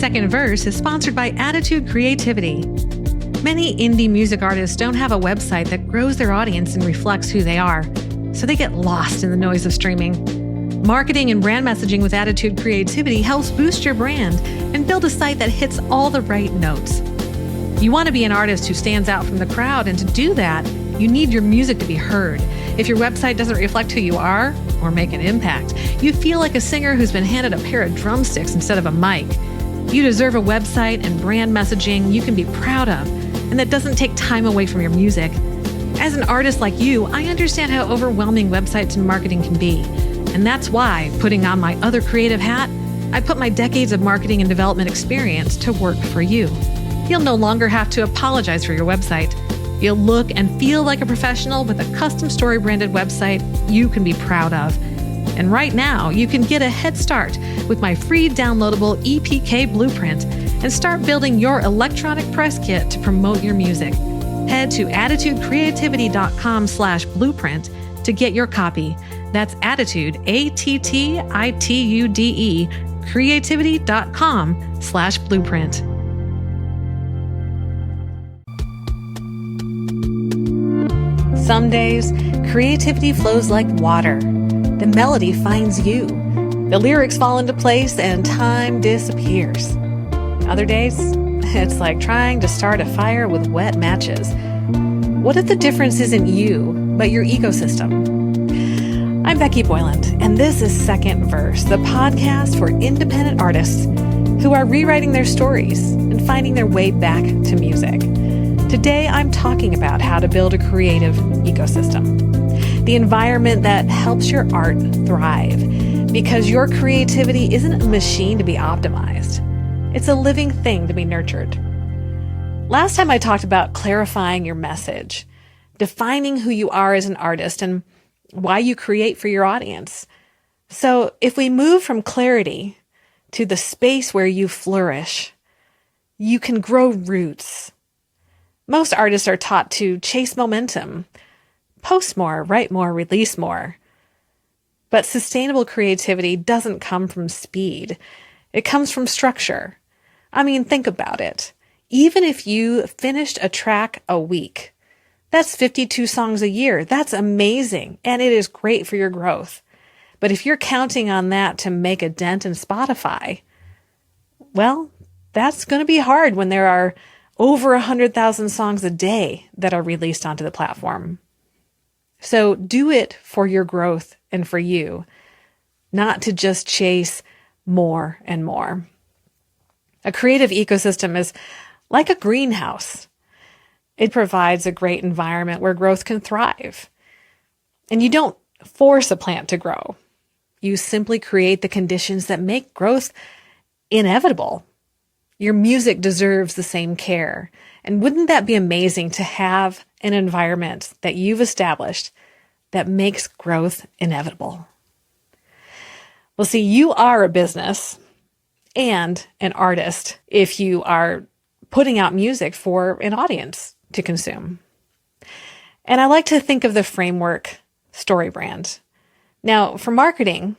second verse is sponsored by Attitude Creativity. Many indie music artists don't have a website that grows their audience and reflects who they are, so they get lost in the noise of streaming. Marketing and brand messaging with Attitude Creativity helps boost your brand and build a site that hits all the right notes. You want to be an artist who stands out from the crowd, and to do that, you need your music to be heard. If your website doesn't reflect who you are or make an impact, you feel like a singer who's been handed a pair of drumsticks instead of a mic. You deserve a website and brand messaging you can be proud of, and that doesn't take time away from your music. As an artist like you, I understand how overwhelming websites and marketing can be. And that's why, putting on my other creative hat, I put my decades of marketing and development experience to work for you. You'll no longer have to apologize for your website. You'll look and feel like a professional with a custom story branded website you can be proud of. And right now, you can get a head start with my free downloadable EPK blueprint and start building your electronic press kit to promote your music. Head to attitudecreativity.com/blueprint to get your copy. That's Attitude, ATTITUDE, creativity.com/blueprint. Some days, creativity flows like water. The melody finds you. The lyrics fall into place and time disappears. Other days, it's like trying to start a fire with wet matches. What if the difference isn't you, but your ecosystem? I'm Becky Boyland, and this is Second Verse, the podcast for independent artists who are rewriting their stories and finding their way back to music. Today, I'm talking about how to build a creative ecosystem, the environment that helps your art thrive, because your creativity isn't a machine to be optimized. It's a living thing to be nurtured. Last time I talked about clarifying your message, defining who you are as an artist, and why you create for your audience. So if we move from clarity to the space where you flourish, you can grow roots. Most artists are taught to chase momentum, post more, write more, release more. But sustainable creativity doesn't come from speed. It comes from structure. I mean, think about it. Even if you finished a track a week, that's 52 songs a year. That's amazing. And it is great for your growth. But if you're counting on that to make a dent in Spotify, well, that's going to be hard when there are over 100,000 songs a day that are released onto the platform. So do it for your growth and for you, not to just chase more and more. A creative ecosystem is like a greenhouse. It provides a great environment where growth can thrive. And you don't force a plant to grow. You simply create the conditions that make growth inevitable. Your music deserves the same care. And wouldn't that be amazing to have an environment that you've established that makes growth inevitable? Well, see, you are a business and an artist if you are putting out music for an audience to consume. And I like to think of the framework story brand. Now, for marketing,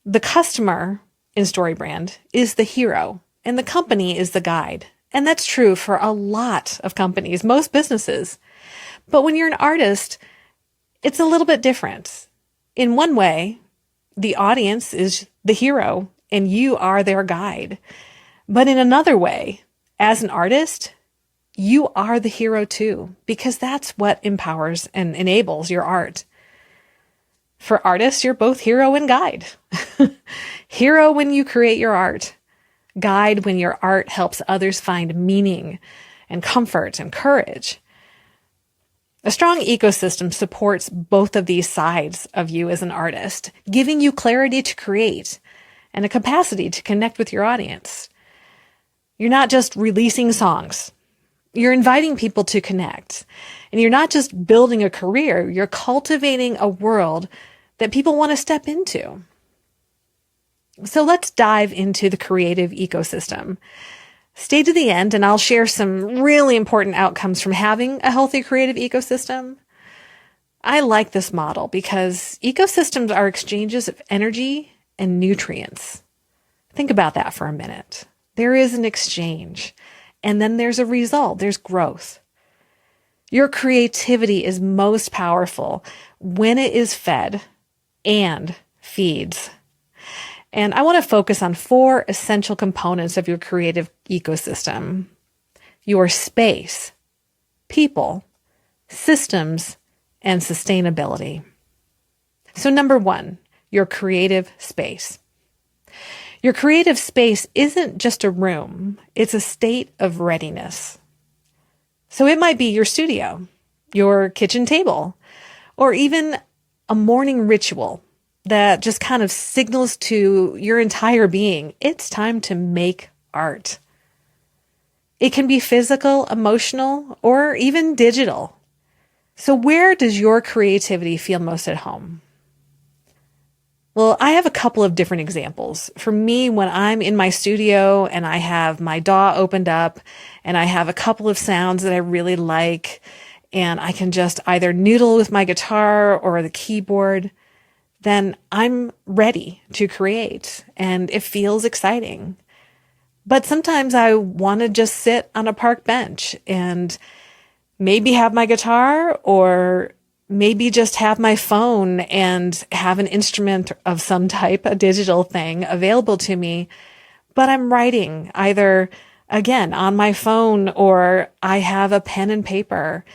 the customer in story brand is the hero and the company is the guide. And that's true for a lot of companies, most businesses. But when you're an artist, it's a little bit different. In one way, the audience is the hero and you are their guide. But in another way, as an artist, you are the hero too, because that's what empowers and enables your art. For artists, you're both hero and guide. Hero when you create your art. Guide when your art helps others find meaning and comfort and courage. A strong ecosystem supports both of these sides of you as an artist, giving you clarity to create and a capacity to connect with your audience. You're not just releasing songs. You're inviting people to connect. And you're not just building a career, you're cultivating a world that people want to step into. So let's dive into the creative ecosystem. Stay to the end and I'll share some really important outcomes from having a healthy creative ecosystem. I like this model because ecosystems are exchanges of energy and nutrients. Think about that for a minute. There is an exchange. And then there's a result. There's growth. Your creativity is most powerful when it is fed and feeds. And I want to focus on 4 essential components of your creative ecosystem: your space, people, systems, and sustainability. So number 1, your creative space. Your creative space isn't just a room, it's a state of readiness. So it might be your studio, your kitchen table, or even a morning ritual that just kind of signals to your entire being, it's time to make art. It can be physical, emotional, or even digital. So where does your creativity feel most at home? Well, I have a couple of different examples. For me, when I'm in my studio and I have my DAW opened up and I have a couple of sounds that I really like, and I can just either noodle with my guitar or the keyboard, then I'm ready to create and it feels exciting. But sometimes I want to just sit on a park bench and maybe have my guitar, or maybe just have my phone and have an instrument of some type, a digital thing available to me. But I'm writing either, again, on my phone, or I have a pen and paper.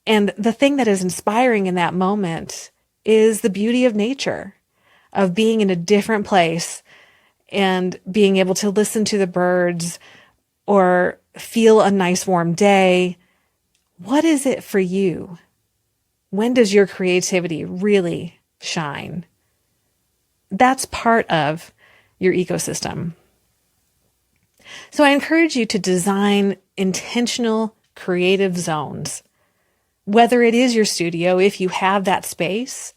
And the thing that is inspiring in that moment is the beauty of nature, of being in a different place and being able to listen to the birds or feel a nice warm day. What is it for you? When does your creativity really shine? That's part of your ecosystem. So I encourage you to design intentional creative zones, whether it is your studio, if you have that space,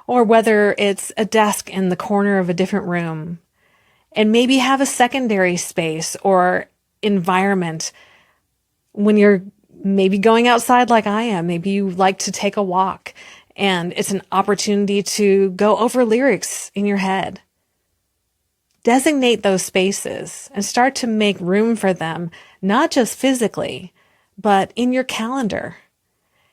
or whether it's a desk in the corner of a different room, and maybe have a secondary space or environment when you're maybe going outside like I am. Maybe you like to take a walk and it's an opportunity to go over lyrics in your head. Designate those spaces and start to make room for them, not just physically, but in your calendar.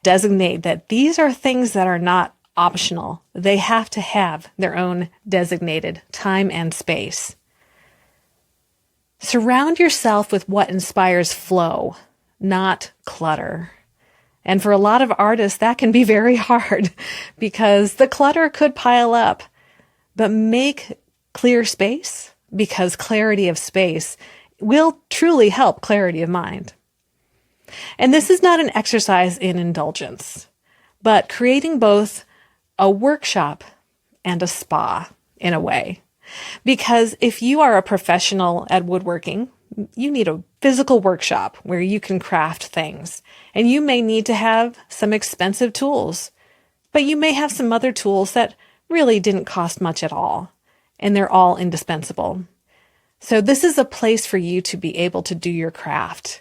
Designate that these are things that are not optional. They have to have their own designated time and space. Surround yourself with what inspires flow, not clutter. And for a lot of artists, that can be very hard because the clutter could pile up. But make clear space, because clarity of space will truly help clarity of mind. And this is not an exercise in indulgence, but creating both a workshop and a spa in a way. Because if you are a professional at woodworking, you need a physical workshop where you can craft things. And you may need to have some expensive tools, but you may have some other tools that really didn't cost much at all, and they're all indispensable. So this is a place for you to be able to do your craft.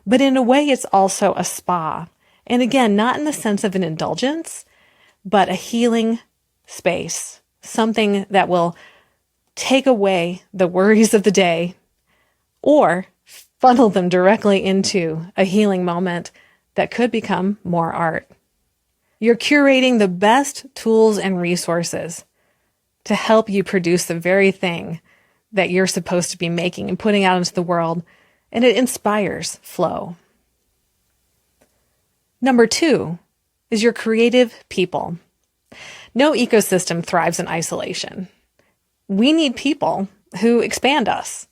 But in a way, it's also a spa. And again, not in the sense of an indulgence, but a healing space, something that will take away the worries of the day or funnel them directly into a healing moment that could become more art. You're curating the best tools and resources to help you produce the very thing that you're supposed to be making and putting out into the world, and it inspires flow. Number 2 is your creative people. No ecosystem thrives in isolation. We need people who expand us.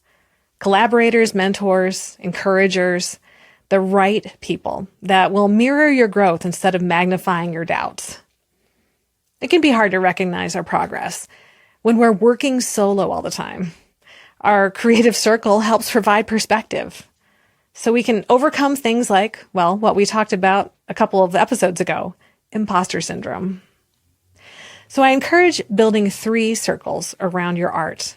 Collaborators, mentors, encouragers, the right people that will mirror your growth instead of magnifying your doubts. It can be hard to recognize our progress when we're working solo all the time. Our creative circle helps provide perspective, so we can overcome things like, well, what we talked about a couple of episodes ago, imposter syndrome. So I encourage building 3 circles around your art.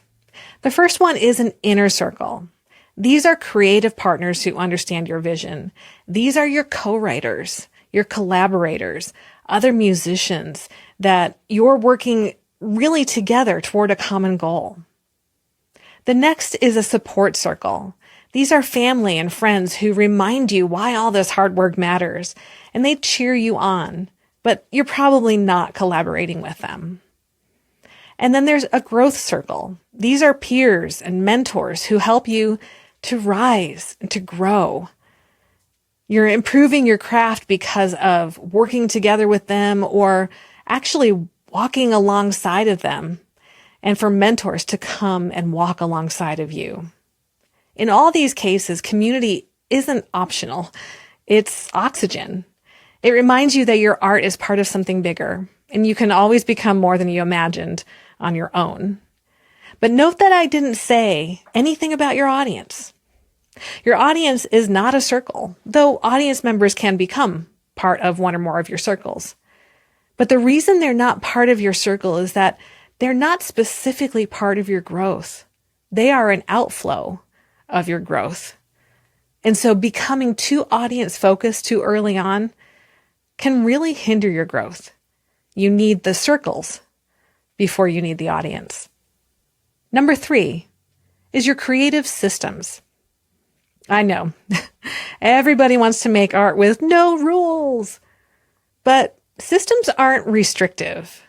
The first one is an inner circle. These are creative partners who understand your vision. These are your co-writers, your collaborators, other musicians that you're working really together toward a common goal. The next is a support circle. These are family and friends who remind you why all this hard work matters, and they cheer you on, but you're probably not collaborating with them. And then there's a growth circle. These are peers and mentors who help you to rise and to grow. You're improving your craft because of working together with them or actually walking alongside of them, and for mentors to come and walk alongside of you. In all these cases, community isn't optional. It's oxygen. It reminds you that your art is part of something bigger, and you can always become more than you imagined on your own. But note that I didn't say anything about your audience. Your audience is not a circle, though audience members can become part of one or more of your circles. But the reason they're not part of your circle is that they're not specifically part of your growth. They are an outflow of your growth. And so becoming too audience focused too early on can really hinder your growth. You need the circles before you need the audience. Number 3 is your creative systems. I know everybody wants to make art with no rules, but systems aren't restrictive.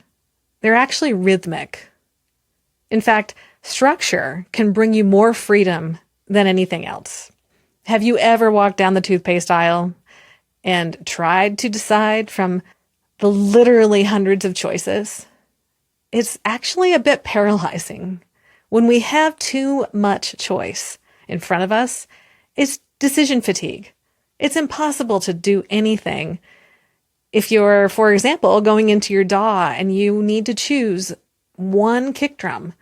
They're actually rhythmic. In fact, structure can bring you more freedom than anything else. Have you ever walked down the toothpaste aisle and tried to decide from the literally hundreds of choices? It's actually a bit paralyzing. When we have too much choice in front of us, it's decision fatigue. It's impossible to do anything. If you're, for example, going into your DAW and you need to choose one kick drum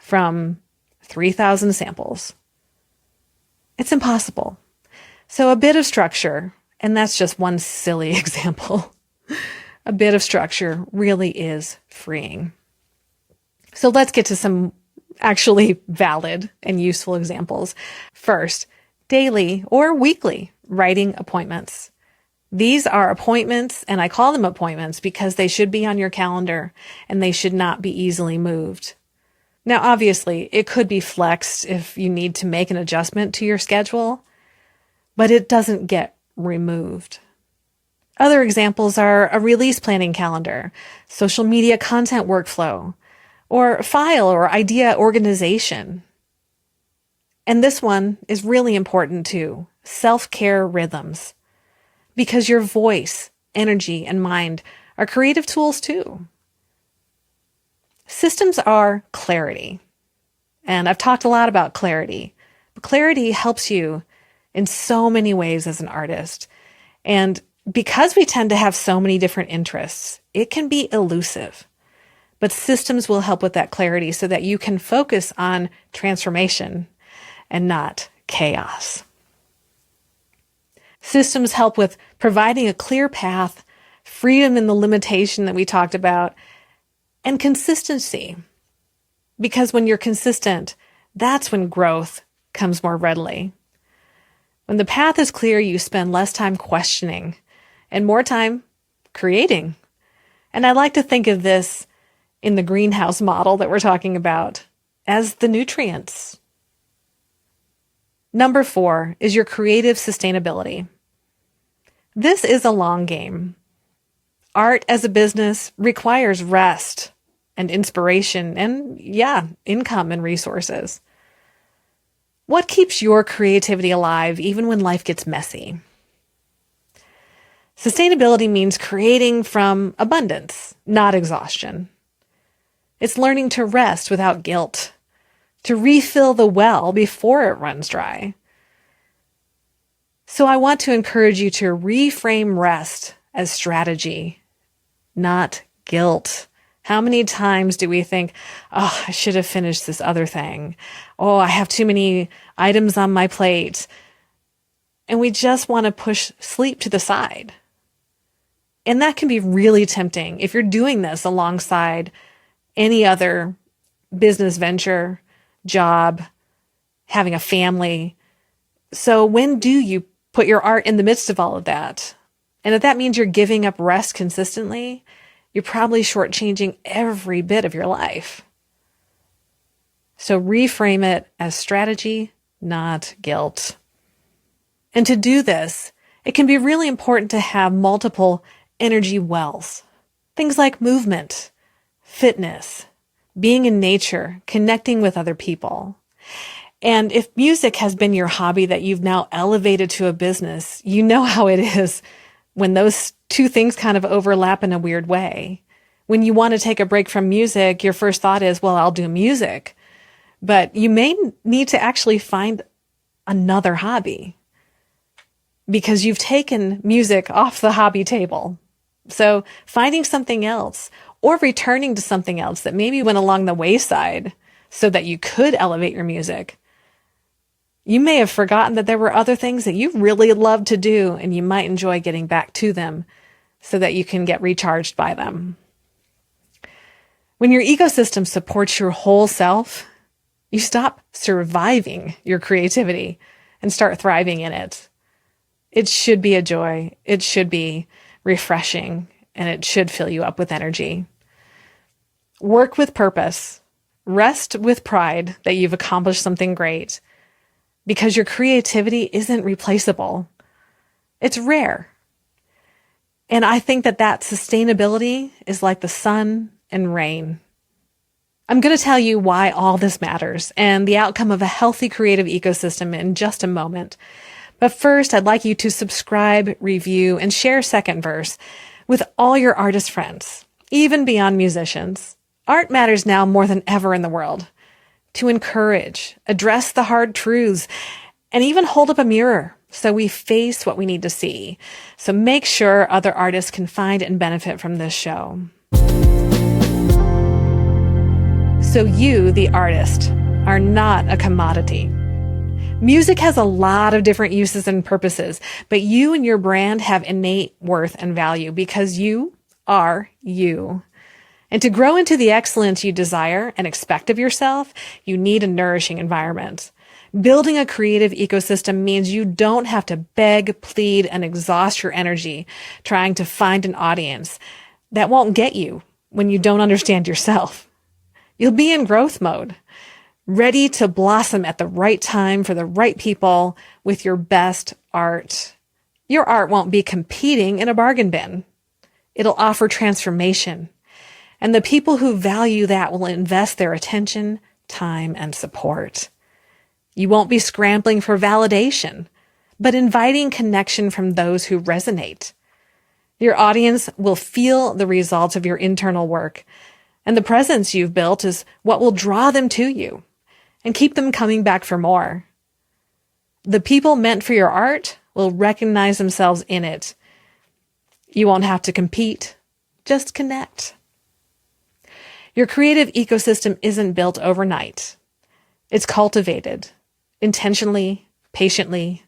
from 3,000 samples, it's impossible. So a bit of structure, and that's just one silly example, a bit of structure really is freeing. So let's get to some actually valid and useful examples. First, daily or weekly writing appointments. These are appointments, and I call them appointments because they should be on your calendar and they should not be easily moved. Now, obviously, it could be flexed if you need to make an adjustment to your schedule, but it doesn't get removed. Other examples are a release planning calendar, social media content workflow, or file or idea organization. And this one is really important too, self-care rhythms, because your voice, energy, and mind are creative tools too. Systems are clarity. And I've talked a lot about clarity. But clarity helps you in so many ways as an artist. And because we tend to have so many different interests, it can be elusive. But systems will help with that clarity so that you can focus on transformation and not chaos. Systems help with providing a clear path, freedom in the limitation that we talked about, and consistency. Because when you're consistent, that's when growth comes more readily. When the path is clear, you spend less time questioning and more time creating. And I like to think of this in the greenhouse model that we're talking about as the nutrients. Number 4 is your creative sustainability. This is a long game. Art as a business requires rest and inspiration and, income and resources. What keeps your creativity alive even when life gets messy? Sustainability means creating from abundance, not exhaustion. It's learning to rest without guilt, to refill the well before it runs dry. So I want to encourage you to reframe rest as strategy, not guilt. How many times do we think, oh, I should have finished this other thing. Oh, I have too many items on my plate. And we just want to push sleep to the side. And that can be really tempting if you're doing this alongside any other business venture, job, having a family. So when do you put your art in the midst of all of that? And if that means you're giving up rest consistently, you're probably shortchanging every bit of your life. So reframe it as strategy, not guilt. And to do this, it can be really important to have multiple energy wells. Things like movement, fitness, being in nature, connecting with other people. And if music has been your hobby that you've now elevated to a business, you know how it is when those two things kind of overlap in a weird way. When you want to take a break from music, your first thought is, well, I'll do music. But you may need to actually find another hobby because you've taken music off the hobby table. So finding something else or returning to something else that maybe went along the wayside so that you could elevate your music. You may have forgotten that there were other things that you really love to do and you might enjoy getting back to them so that you can get recharged by them. When your ecosystem supports your whole self, you stop surviving your creativity and start thriving in it. It should be a joy. It should be refreshing, and it should fill you up with energy. Work with purpose. Rest with pride that you've accomplished something great, because your creativity isn't replaceable. It's rare. And I think that sustainability is like the sun and rain. I'm going to tell you why all this matters and the outcome of a healthy creative ecosystem in just a moment. But first, I'd like you to subscribe, review, and share Second Verse with all your artist friends, even beyond musicians. Art matters now more than ever in the world. To encourage, address the hard truths, and even hold up a mirror so we face what we need to see. So make sure other artists can find and benefit from this show. So you, the artist, are not a commodity. Music has a lot of different uses and purposes, but you and your brand have innate worth and value because you are you. And to grow into the excellence you desire and expect of yourself, you need a nourishing environment. Building a creative ecosystem means you don't have to beg, plead, and exhaust your energy trying to find an audience that won't get you when you don't understand yourself. You'll be in growth mode, ready to blossom at the right time for the right people with your best art. Your art won't be competing in a bargain bin. It'll offer transformation. And the people who value that will invest their attention, time, and support. You won't be scrambling for validation, but inviting connection from those who resonate. Your audience will feel the results of your internal work, and the presence you've built is what will draw them to you and keep them coming back for more. The people meant for your art will recognize themselves in it. You won't have to compete, just connect. Your creative ecosystem isn't built overnight. It's cultivated intentionally, patiently,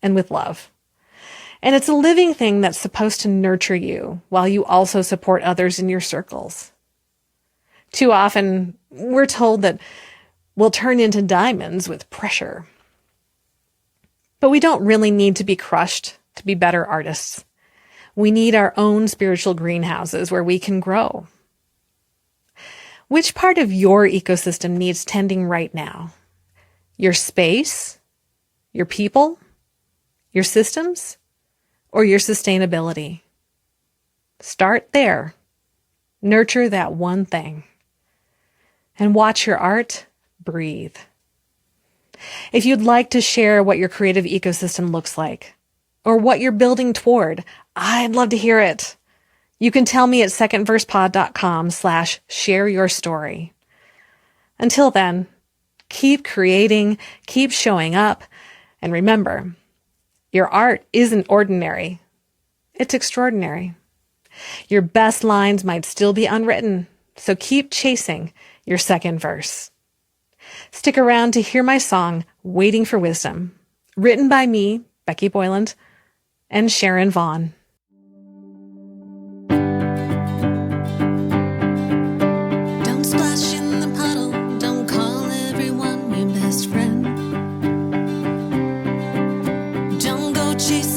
and with love. And it's a living thing that's supposed to nurture you while you also support others in your circles. Too often, we're told that we'll turn into diamonds with pressure. But we don't really need to be crushed to be better artists. We need our own spiritual greenhouses where we can grow. Which part of your ecosystem needs tending right now? Your space, your people, your systems, or your sustainability? Start there. Nurture that one thing. And watch your art breathe. If you'd like to share what your creative ecosystem looks like, or what you're building toward, I'd love to hear it. You can tell me at secondversepod.com/share your story. Until then, keep creating, keep showing up, and remember, your art isn't ordinary. It's extraordinary. Your best lines might still be unwritten, so keep chasing your second verse. Stick around to hear my song, Waiting for Wisdom, written by me, Becky Boyland, and Sharon Vaughn. Don't splash in the puddle, don't call everyone your best friend. Don't go chasing